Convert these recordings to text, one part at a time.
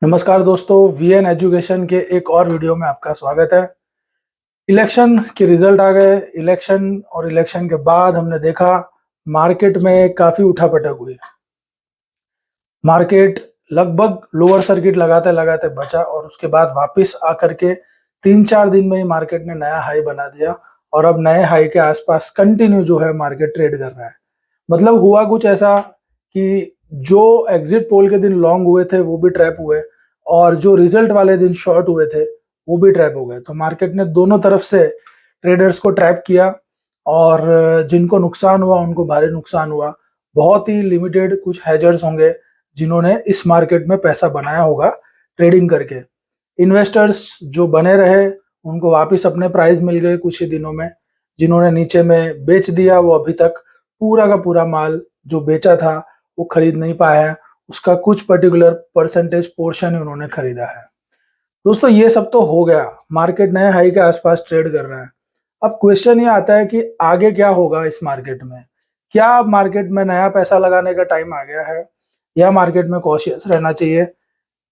नमस्कार दोस्तों, VN education के एक और वीडियो में आपका स्वागत है। इलेक्शन के रिजल्ट आ गए। इलेक्शन और इलेक्शन के बाद हमने देखा मार्केट में काफी उठापटक हुई। मार्केट लगभग लोअर सर्किट लगाते लगाते बचा और उसके बाद वापस आकर के 3-4 दिन में ही मार्केट ने नया हाई बना दिया और अब नए हाई के आसपास कंटिन्यू जो है मार्केट ट्रेड कर रहा है। मतलब हुआ कुछ ऐसा कि जो एग्जिट पोल के दिन लॉन्ग हुए थे वो भी ट्रैप हुए और जो रिजल्ट वाले दिन शॉर्ट हुए थे वो भी ट्रैप हो गए। तो मार्केट ने दोनों तरफ से ट्रेडर्स को ट्रैप किया और जिनको नुकसान हुआ उनको भारी नुकसान हुआ। बहुत ही लिमिटेड कुछ हैजर्स होंगे जिन्होंने इस मार्केट में पैसा बनाया होगा ट्रेडिंग करके। इन्वेस्टर्स जो बने रहे उनको वापस अपने प्राइस मिल गए कुछ ही दिनों में। जिन्होंने नीचे में बेच दिया वो अभी तक पूरा का पूरा माल जो बेचा था वो खरीद नहीं पाया है। उसका कुछ पर्टिकुलर परसेंटेज पोर्शन ही उन्होंने खरीदा है। दोस्तों ये सब तो हो गया, मार्केट नए हाई के आसपास ट्रेड कर रहा है। अब क्वेश्चन ये आता है कि आगे क्या होगा इस मार्केट में। क्या अब मार्केट में नया पैसा लगाने का टाइम आ गया है या मार्केट में कॉशियस रहना चाहिए?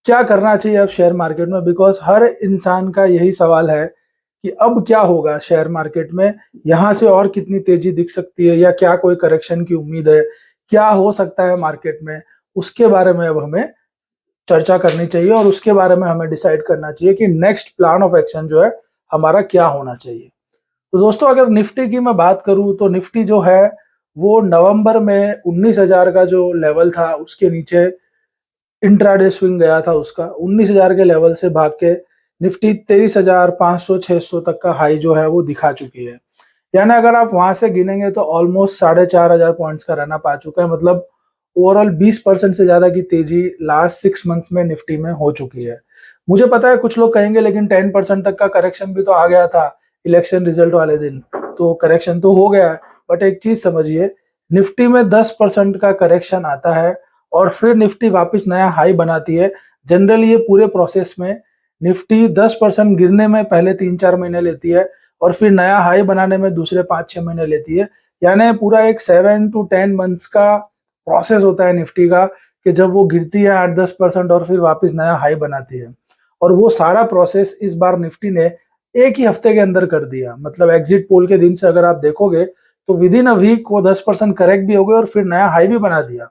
क्या करना चाहिए अब शेयर मार्केट में? बिकॉज हर इंसान का यही सवाल है कि अब क्या होगा शेयर मार्केट में, यहाँ से और कितनी तेजी दिख सकती है या क्या कोई करेक्शन की उम्मीद है, क्या हो सकता है मार्केट में। उसके बारे में अब हमें चर्चा करनी चाहिए और उसके बारे में हमें डिसाइड करना चाहिए कि नेक्स्ट प्लान ऑफ एक्शन जो है हमारा क्या होना चाहिए। तो दोस्तों अगर निफ्टी की मैं बात करूं तो निफ्टी जो है वो नवंबर में 19,000 का जो लेवल था उसके नीचे इंट्राडे स्विंग गया था। उसका 19,000 के लेवल से भाग के निफ्टी 23,500-600 तक का हाई जो है वो दिखा चुकी है। यानी अगर आप वहां से गिनेंगे तो ऑलमोस्ट 4,500 पॉइंट्स का रन अप आ चुका है। मतलब ओवरऑल 20% से ज्यादा की तेजी लास्ट 6 मंथ्स में निफ्टी में हो चुकी है। मुझे पता है कुछ लोग कहेंगे लेकिन 10% तक का करेक्शन भी तो आ गया था इलेक्शन रिजल्ट वाले दिन। तो करेक्शन तो हो गया है, बट एक चीज समझिए, निफ्टी में 10% का करेक्शन आता है और फिर निफ्टी वापस नया हाई बनाती है। जनरली ये पूरे प्रोसेस में निफ्टी 10% गिरने में पहले 3-4 महीने लेती है और फिर नया हाई बनाने में दूसरे 5-6 महीने लेती है। यानी पूरा एक 7 to 10 मंथ्स का प्रोसेस होता है निफ्टी का कि जब वो गिरती है 8-10% और फिर वापस नया हाई बनाती है। और वो सारा प्रोसेस इस बार निफ्टी ने एक ही हफ्ते के अंदर कर दिया। मतलब एग्जिट पोल के दिन से अगर आप देखोगे तो विद इन अ वीक वो 10% करेक्ट भी हो गए और फिर नया हाई भी बना दिया।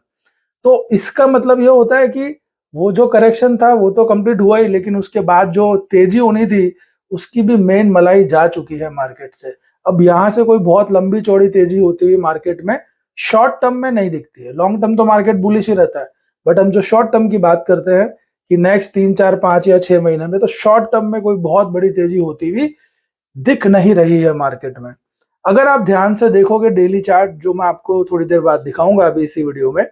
तो इसका मतलब ये होता है कि वो जो करेक्शन था वो तो कंप्लीट हुआ ही, लेकिन उसके बाद जो तेजी होनी थी उसकी भी मेन मलाई जा चुकी है मार्केट से। अब यहाँ से कोई बहुत लंबी चौड़ी तेजी होती हुई मार्केट में शॉर्ट टर्म में नहीं दिखती है। लॉन्ग टर्म तो मार्केट बुलिश ही रहता है, बट हम जो शॉर्ट टर्म की बात करते हैं कि नेक्स्ट 3-4-5 या 6 महीने में, तो शॉर्ट टर्म में कोई बहुत बड़ी तेजी होती हुई दिख नहीं रही है मार्केट में। अगर आप ध्यान से देखोगे डेली चार्ट जो मैं आपको थोड़ी देर बाद दिखाऊंगा अभी इसी वीडियो में,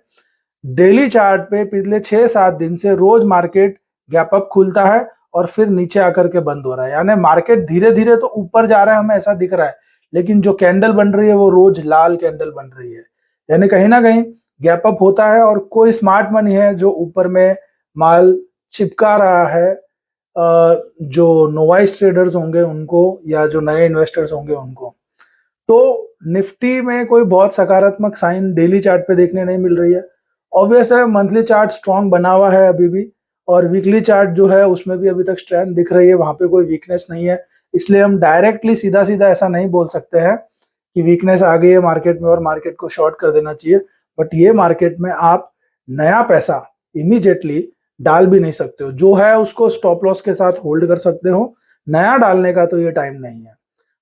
डेली चार्ट पे पिछले 6-7 दिन से रोज मार्केट गैप अप खुलता है और फिर नीचे आकर के बंद हो रहा है। यानी मार्केट धीरे धीरे तो ऊपर जा रहा है हमें ऐसा दिख रहा है, लेकिन जो कैंडल बन रही है वो रोज लाल कैंडल बन रही है। यानी कहीं ना कहीं गैप अप होता है और कोई स्मार्ट मनी है जो ऊपर में माल चिपका रहा है। जो नोवाइस ट्रेडर्स होंगे उनको या जो नए इन्वेस्टर्स होंगे उनको। तो निफ्टी में कोई बहुत सकारात्मक साइन डेली चार्ट पे देखने नहीं मिल रही है। ऑब्वियस है मंथली चार्ट स्ट्रांग बना हुआ है अभी भी, और वीकली चार्ट जो है उसमें भी अभी तक स्ट्रेंथ दिख रही है, वहां पे कोई वीकनेस नहीं है। इसलिए हम डायरेक्टली सीधा सीधा ऐसा नहीं बोल सकते हैं कि वीकनेस आ गई है मार्केट में और मार्केट को शॉर्ट कर देना चाहिए। बट ये मार्केट में आप नया पैसा इमीडिएटली डाल भी नहीं सकते हो। जो है उसको स्टॉप लॉस के साथ होल्ड कर सकते हो, नया डालने का तो ये टाइम नहीं है।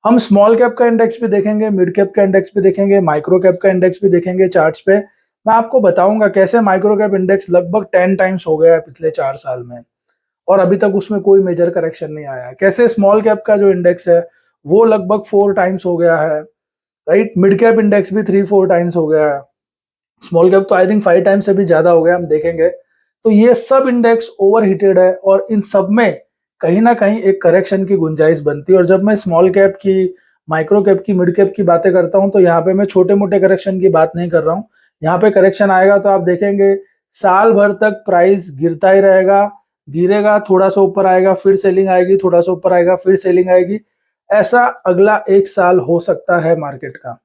हम स्मॉल कैप का इंडेक्स भी देखेंगे, मिड कैप का इंडेक्स भी देखेंगे, माइक्रो कैप का इंडेक्स भी देखेंगे चार्ट्स पे। मैं आपको बताऊंगा कैसे माइक्रो कैप इंडेक्स लगभग 10 टाइम्स हो गया है पिछले 4 साल में और अभी तक उसमें कोई मेजर करेक्शन नहीं आया है। कैसे स्मॉल कैप का जो इंडेक्स है वो लगभग 4 टाइम्स हो गया है, राइट। मिड कैप इंडेक्स भी 3-4 टाइम्स हो गया है। स्मॉल कैप तो आई थिंक 5 टाइम्स से भी ज्यादा हो गया, हम देखेंगे। तो ये सब इंडेक्स ओवर हीटेड है और इन सब में कहीं ना कहीं एक करेक्शन की गुंजाइश बनती है। और जब मैं स्मॉल कैप की, माइक्रो कैप की, मिड कैप की बातें करता हूं तो यहाँ पे मैं छोटे मोटे करेक्शन की बात नहीं कर रहा हूँ। यहाँ पे करेक्शन आएगा तो आप देखेंगे साल भर तक प्राइस गिरता ही रहेगा, गिरेगा, थोड़ा सा ऊपर आएगा, फिर सेलिंग आएगी, थोड़ा सा ऊपर आएगा, फिर सेलिंग आएगी। ऐसा अगला 1 साल हो सकता है मार्केट का।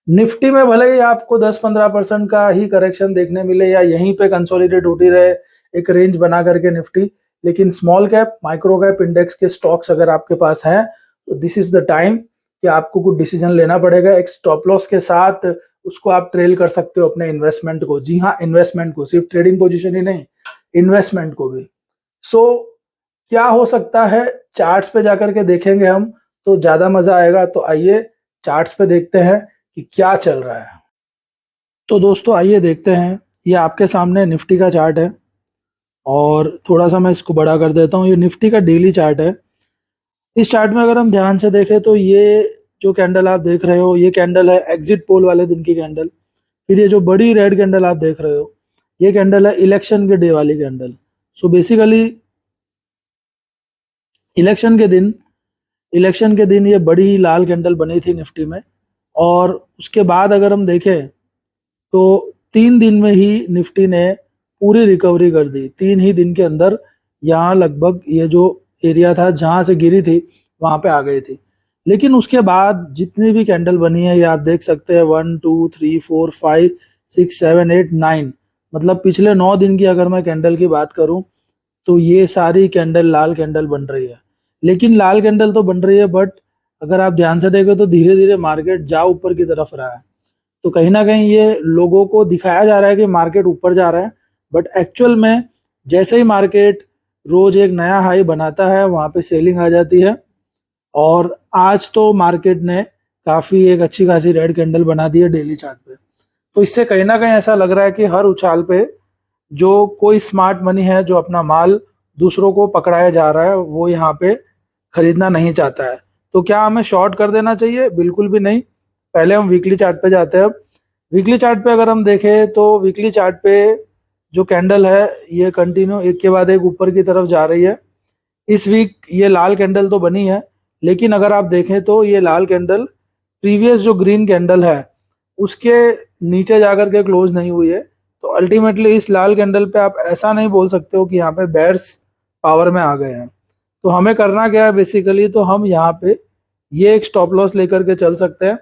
निफ्टी में भले ही आपको 10-15% का ही करेक्शन देखने मिले या यहीं पे कंसोलिडेट होती रहे एक रेंज बना करके निफ्टी, लेकिन small cap micro cap index के स्टॉक्स अगर आपके पास हैं तो दिस इज द टाइम कि आपको कुछ डिसीजन लेना पड़ेगा। एक स्टॉप लॉस के साथ उसको आप ट्रेल कर सकते हो अपने इन्वेस्टमेंट को। जी हाँ, इन्वेस्टमेंट को, सिर्फ ट्रेडिंग पोजीशन ही नहीं, इन्वेस्टमेंट को भी। सो क्या हो सकता है, चार्ट्स पे जाकर के देखेंगे हम तो ज्यादा मजा आएगा। तो आइए चार्ट्स पे देखते हैं कि क्या चल रहा है। तो दोस्तों आइए देखते हैं, ये आपके सामने निफ्टी का चार्ट है और थोड़ा सा मैं इसको बड़ा कर देता हूँ। ये निफ्टी का डेली चार्ट है। इस चार्ट में अगर हम ध्यान से देखें तो ये जो कैंडल आप देख रहे हो, ये कैंडल है एग्जिट पोल वाले दिन की कैंडल। फिर ये जो बड़ी रेड कैंडल आप देख रहे हो, ये कैंडल है इलेक्शन के डे वाली कैंडल। सो बेसिकली इलेक्शन के दिन ये बड़ी लाल कैंडल बनी थी निफ्टी में। और उसके बाद अगर हम देखें तो 3 दिन में ही निफ्टी ने पूरी रिकवरी कर दी। 3 ही दिन के अंदर यहाँ लगभग ये जो एरिया था जहाँ से गिरी थी वहाँ पे आ गई थी। लेकिन उसके बाद जितनी भी कैंडल बनी है, ये आप देख सकते हैं 1 2 3 4 5 6 7 8 9, मतलब पिछले 9 दिन की अगर मैं कैंडल की बात करूं तो ये सारी कैंडल लाल कैंडल बन रही है। लेकिन लाल कैंडल तो बन रही है, बट अगर आप ध्यान से देखें तो धीरे धीरे मार्केट जा ऊपर की तरफ रहा है। तो कहीं ना कहीं ये लोगों को दिखाया जा रहा है कि मार्केट ऊपर जा रहा है, बट एक्चुअल में जैसे ही मार्केट रोज एक नया हाई बनाता है वहां पे सेलिंग आ जाती है। और आज तो मार्केट ने काफी एक अच्छी खासी रेड कैंडल बना दी है डेली चार्ट पे। तो इससे कहीं ना कहीं ऐसा लग रहा है कि हर उछाल पे जो कोई स्मार्ट मनी है, जो अपना माल दूसरों को पकड़ाया जा रहा है, वो यहाँ पे खरीदना नहीं चाहता है। तो क्या हमें शॉर्ट कर देना चाहिए? बिल्कुल भी नहीं। पहले हम वीकली चार्ट पे जाते हैं। वीकली चार्ट पे अगर हम देखें तो वीकली चार्ट पे जो कैंडल है ये कंटिन्यू एक के बाद एक ऊपर की तरफ जा रही है। इस वीक ये लाल कैंडल तो बनी है, लेकिन अगर आप देखें तो ये लाल कैंडल प्रीवियस जो ग्रीन कैंडल है उसके नीचे जाकर के क्लोज नहीं हुई है। तो अल्टीमेटली इस लाल कैंडल पे आप ऐसा नहीं बोल सकते हो कि यहाँ पे बेयर्स पावर में आ गए हैं। तो हमें करना क्या है बेसिकली, तो हम यहाँ पे ये एक स्टॉप लॉस लेकर के चल सकते हैं।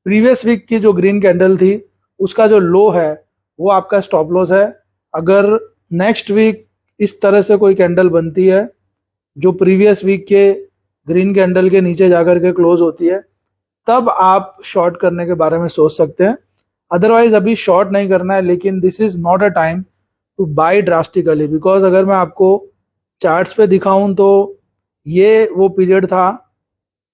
प्रीवियस वीक की जो ग्रीन कैंडल थी उसका जो लो है वो आपका स्टॉप लॉस है। अगर नेक्स्ट वीक इस तरह से कोई कैंडल बनती है जो प्रीवियस वीक के ग्रीन कैंडल के नीचे जाकर के क्लोज होती है, तब आप शॉर्ट करने के बारे में सोच सकते हैं। अदरवाइज अभी शॉर्ट नहीं करना है। लेकिन this is not a time two by drastically, because अगर मैं आपको चार्ट्स पे दिखाऊं तो ये वो पीरियड था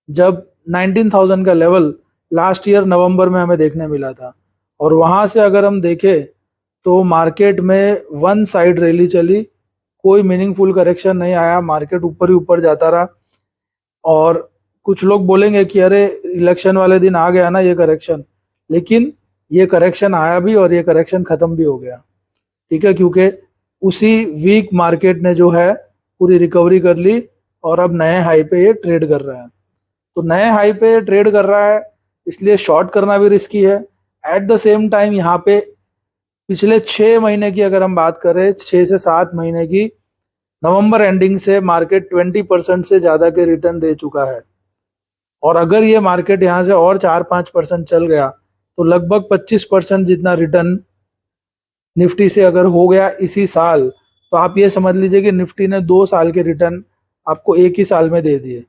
जब 19,000 का लेवल लास्ट ईयर नवंबर में हमें देखने मिला था। और वहां से अगर हम देखें तो मार्केट में वन साइड रैली चली, कोई मीनिंगफुल करेक्शन नहीं आया, मार्केट ऊपर ही ऊपर जाता रहा। और कुछ लोग बोलेंगे कि अरे इलेक्शन वाले दिन आ गया ना ये करेक्शन, लेकिन ये करेक्शन आया भी और ये करेक्शन खत्म भी हो गया। ठीक है, क्योंकि उसी वीक मार्केट ने जो है पूरी रिकवरी कर ली और अब नए हाई पे ये ट्रेड कर रहा है। तो नए हाई पे ट्रेड कर रहा है, इसलिए शॉर्ट करना भी रिस्की है। एट द सेम टाइम यहाँ पे पिछले 6 महीने की अगर हम बात करें, 6 से 7 महीने की, नवंबर एंडिंग से मार्केट 20% से ज्यादा के रिटर्न दे चुका है। और अगर ये मार्केट यहाँ से और 4-5% चल गया तो लगभग 25% जितना रिटर्न निफ्टी से अगर हो गया इसी साल, तो आप ये समझ लीजिए कि निफ्टी ने 2 साल के रिटर्न आपको एक ही साल में दे दिए।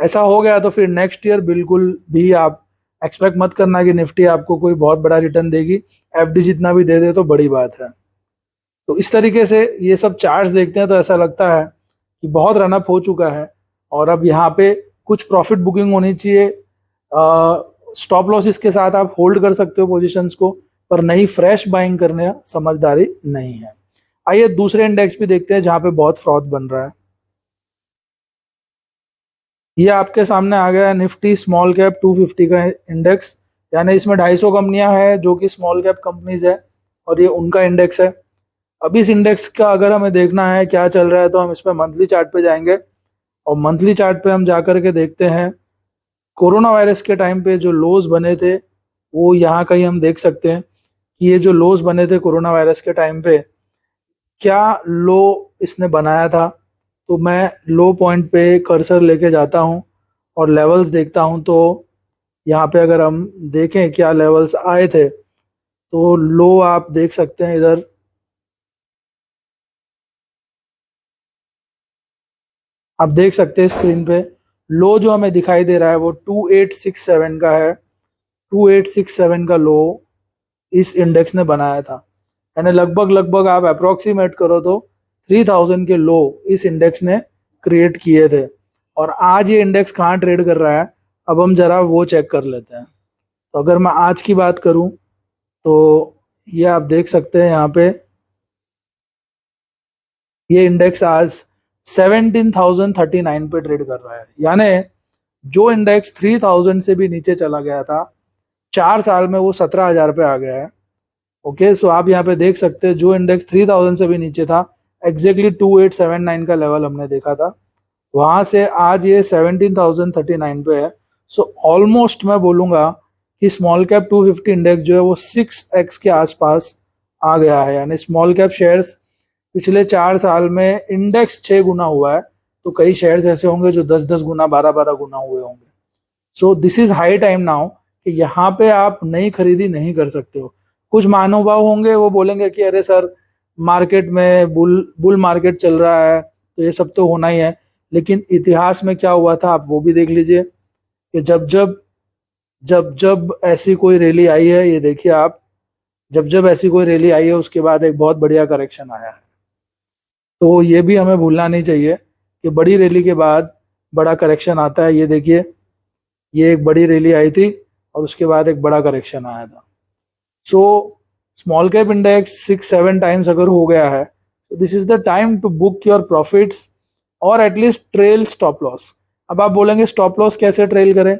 ऐसा हो गया तो फिर नेक्स्ट ईयर बिल्कुल भी आप एक्सपेक्ट मत करना कि निफ्टी आपको कोई बहुत बड़ा रिटर्न देगी। एफडी जितना भी दे दे तो बड़ी बात है। तो इस तरीके से ये सब चार्ट्स देखते हैं तो ऐसा लगता है कि बहुत रनअप हो चुका है और अब यहाँ पे कुछ प्रॉफिट बुकिंग होनी चाहिए। स्टॉप लॉसेस के साथ आप होल्ड कर सकते हो पोजीशंस को, पर नई फ्रेश बाइंग करने समझदारी नहीं है। आइए दूसरे इंडेक्स भी देखते हैं जहाँ पे बहुत फ्रॉड बन रहा है। ये आपके सामने आ गया है निफ्टी स्मॉल कैप 250 का इंडेक्स, यानी इसमें 250 कंपनियां हैं जो कि स्मॉल कैप कंपनीज है और ये उनका इंडेक्स है। अब इस इंडेक्स का अगर हमें देखना है क्या चल रहा है तो हम इस पर मंथली चार्ट पे जाएंगे और मंथली चार्ट पे हम जाकर के देखते हैं कोरोना वायरस के टाइम पे जो लोज बने थे वो यहाँ कहीं हम देख सकते हैं कि ये जो लोज बने थे कोरोना वायरस के टाइम पे, क्या लो इसने बनाया था। तो मैं लो पॉइंट पे कर्सर लेके जाता हूँ और लेवल्स देखता हूँ। तो यहाँ पे अगर हम देखें क्या लेवल्स आए थे तो लो आप देख सकते हैं इधर आप देख सकते हैं स्क्रीन पे लो जो हमें दिखाई दे रहा है वो 2867 का है। 2867 का लो इस इंडेक्स ने बनाया था, यानी लगभग लगभग आप अप्रोक्सीमेट करो तो 3000 के लो इस इंडेक्स ने क्रिएट किए थे। और आज ये इंडेक्स कहाँ ट्रेड कर रहा है, अब हम जरा वो चेक कर लेते हैं। तो अगर मैं आज की बात करूं तो ये आप देख सकते हैं यहाँ पे ये इंडेक्स आज 17,039 पे ट्रेड कर रहा है, यानी जो इंडेक्स 3000 से भी नीचे चला गया था 4 साल में वो 17,000 पे आ गया है। ओके, सो आप यहाँ पे देख सकते हैं जो इंडेक्स 3000 से भी नीचे था, एग्जैक्टली 2879 का लेवल हमने देखा था, वहां से आज ये 17,039 पे है। सो ऑलमोस्ट मैं बोलूंगा कि स्मॉल कैप 250 इंडेक्स जो है वो 6x के आसपास आ गया है, यानी स्मॉल कैप शेयर्स पिछले 4 साल में इंडेक्स 6 गुना हुआ है, तो कई शेयर्स ऐसे होंगे जो 10-10 गुना 12-12 गुना हुए होंगे। So this is high time now कि यहाँ पे आप नई खरीदी नहीं कर सकते हो। कुछ महानुभाव होंगे वो बोलेंगे कि अरे सर मार्केट में बुल मार्केट चल रहा है तो ये सब तो होना ही है, लेकिन इतिहास में क्या हुआ था आप वो भी देख लीजिए कि जब जब ऐसी कोई रैली आई है, ये देखिए आप, जब जब ऐसी कोई रैली आई है उसके बाद एक बहुत बढ़िया करेक्शन आया है। तो ये भी हमें भूलना नहीं चाहिए कि बड़ी रैली के बाद बड़ा करेक्शन आता है। ये देखिए ये एक बड़ी रैली आई थी और उसके बाद एक बड़ा करेक्शन आया था। So small cap index 6-7 times अगर हो गया है तो this is the time to book your profits और एटलीस्ट ट्रेल स्टॉप लॉस। अब आप बोलेंगे स्टॉप लॉस कैसे ट्रेल करें,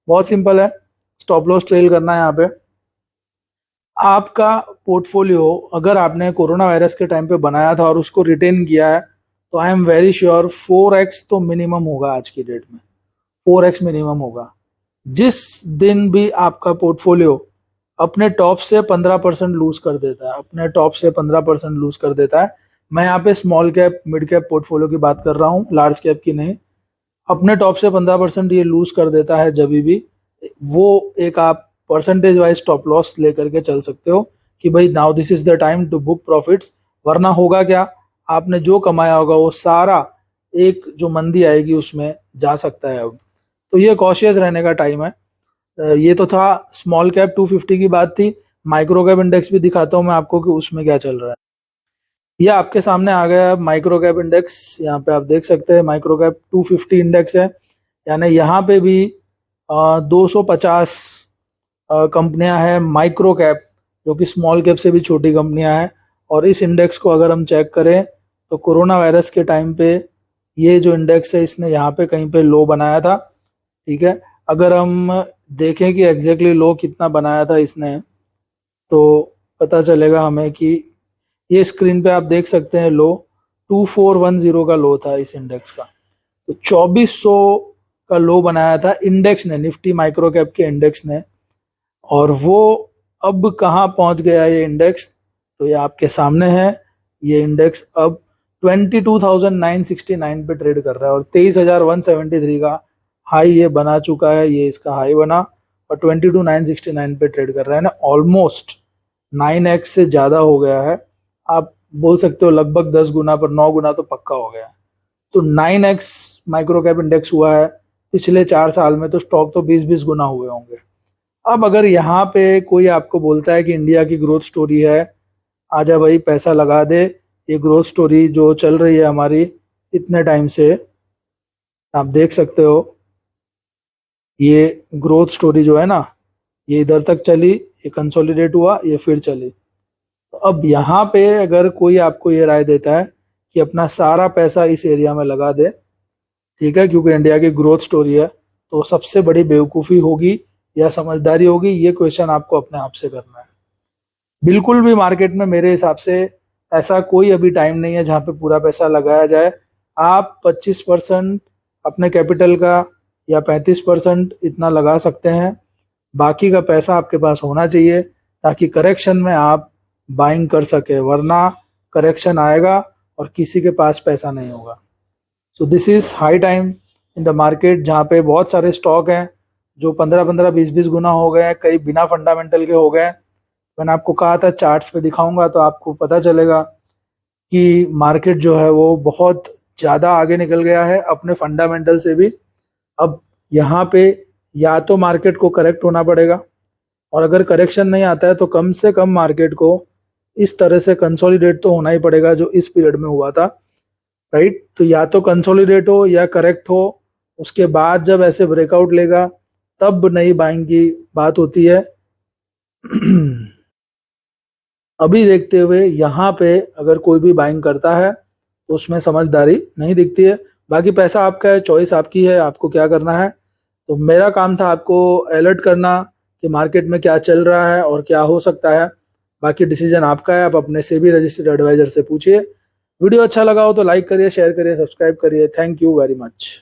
बहुत सिंपल है। स्टॉप लॉस ट्रेल करना है यहाँ पे आपका पोर्टफोलियो अगर आपने कोरोना वायरस के टाइम पे बनाया था और उसको रिटेन किया है तो I am very sure 4x तो मिनिमम होगा, आज की डेट में 4x मिनिमम होगा। जिस दिन भी आपका पोर्टफोलियो अपने टॉप से 15% लूज कर देता है, अपने टॉप से 15% लूज कर देता है, मैं यहाँ पे small cap mid cap portfolio की बात कर रहा हूँ, लार्ज कैप की नहीं, अपने टॉप से 15% ये लूज कर देता है जब भी, वो एक आप परसेंटेज वाइज स्टॉप लॉस लेकर के चल सकते हो कि भाई now this is the time to book profits. वरना होगा क्या, आपने जो कमाया होगा वो सारा एक जो मंदी आएगी उसमें जा सकता है। अब तो ये कॉशियस रहने का टाइम है। ये तो था स्मॉल कैप 250 की बात थी। माइक्रो कैप इंडेक्स भी दिखाता हूँ मैं आपको कि उसमें क्या चल रहा है। ये आपके सामने आ गया माइक्रो कैप इंडेक्स, यहाँ पे आप देख सकते हैं माइक्रो कैप 250 इंडेक्स है, यानी यहाँ पे भी 250 कंपनियां हैं माइक्रो कैप, जो कि स्मॉल कैप से भी छोटी कंपनियां हैं। और इस इंडेक्स को अगर हम चेक करें तो कोरोना वायरस के टाइम पे ये जो इंडेक्स है इसने यहाँ पे कहीं पे लो बनाया था, ठीक है। अगर हम देखें कि एग्जैक्टली लो कितना बनाया था इसने तो पता चलेगा हमें कि ये स्क्रीन पे आप देख सकते हैं लो 2410 का लो था इस इंडेक्स का। तो 2400 का लो बनाया था इंडेक्स ने, निफ्टी माइक्रो कैप के इंडेक्स ने। और वो अब कहाँ पहुंच गया ये इंडेक्स, तो ये आपके सामने है। ये इंडेक्स अब 22,969 पे ट्रेड कर रहा है और 23,173 का हाई ये बना चुका है, ये इसका हाई बना और 22,969 पे ट्रेड कर रहा है ना, ऑलमोस्ट 9x से ज़्यादा हो गया है। आप बोल सकते हो लगभग 10 गुना पर 9 गुना तो पक्का हो गया है। तो 9x माइक्रो कैप इंडेक्स हुआ है पिछले 4 साल में, तो स्टॉक तो 20-20 गुना हुए होंगे। अब अगर यहाँ पे कोई आपको बोलता है कि इंडिया की ग्रोथ स्टोरी है, आजा भाई पैसा लगा दे, ये ग्रोथ स्टोरी जो चल रही है हमारी इतने टाइम से, आप देख सकते हो ये ग्रोथ स्टोरी जो है ना, ये इधर तक चली, ये कंसोलिडेट हुआ, ये फिर चली। तो अब यहाँ पे अगर कोई आपको ये राय देता है कि अपना सारा पैसा इस एरिया में लगा दे, ठीक है, क्योंकि इंडिया की ग्रोथ स्टोरी है, तो सबसे बड़ी बेवकूफ़ी होगी या समझदारी होगी, ये क्वेश्चन आपको अपने आप से करना है। बिल्कुल भी मार्केट में मेरे हिसाब से ऐसा कोई अभी टाइम नहीं है जहाँ पे पूरा पैसा लगाया जाए। आप 25% अपने कैपिटल का या 35% इतना लगा सकते हैं, बाकी का पैसा आपके पास होना चाहिए ताकि करेक्शन में आप बाइंग कर सके, वरना करेक्शन आएगा और किसी के पास पैसा नहीं होगा। So this is high time in the market, जहाँ पे बहुत सारे स्टॉक हैं जो 15-15 20-20 गुना हो गए हैं, कई बिना फंडामेंटल के हो गए। मैंने आपको कहा था चार्ट्स पे दिखाऊंगा तो आपको पता चलेगा कि मार्केट जो है वो बहुत ज़्यादा आगे निकल गया है अपने फंडामेंटल से भी। अब यहाँ पे या तो मार्केट को करेक्ट होना पड़ेगा, और अगर करेक्शन नहीं आता है तो कम से कम मार्केट को इस तरह से कंसोलिडेट तो होना ही पड़ेगा जो इस पीरियड में हुआ था, राइट। तो या तो कंसोलिडेट हो या करेक्ट हो, उसके बाद जब ऐसे ब्रेकआउट लेगा तब नई बाइंग की बात होती है। अभी देखते हुए यहाँ पे अगर कोई भी बाइंग करता है तो उसमें समझदारी नहीं दिखती है। बाकी पैसा आपका है, चॉइस आपकी है, आपको क्या करना है। तो मेरा काम था आपको अलर्ट करना कि मार्केट में क्या चल रहा है और क्या हो सकता है। बाकी डिसीजन आपका है, आप अपने सेबी रजिस्टर्ड एडवाइजर से पूछिए। वीडियो अच्छा लगा हो तो लाइक करिए, शेयर करिए, सब्सक्राइब करिए। Thank you very much.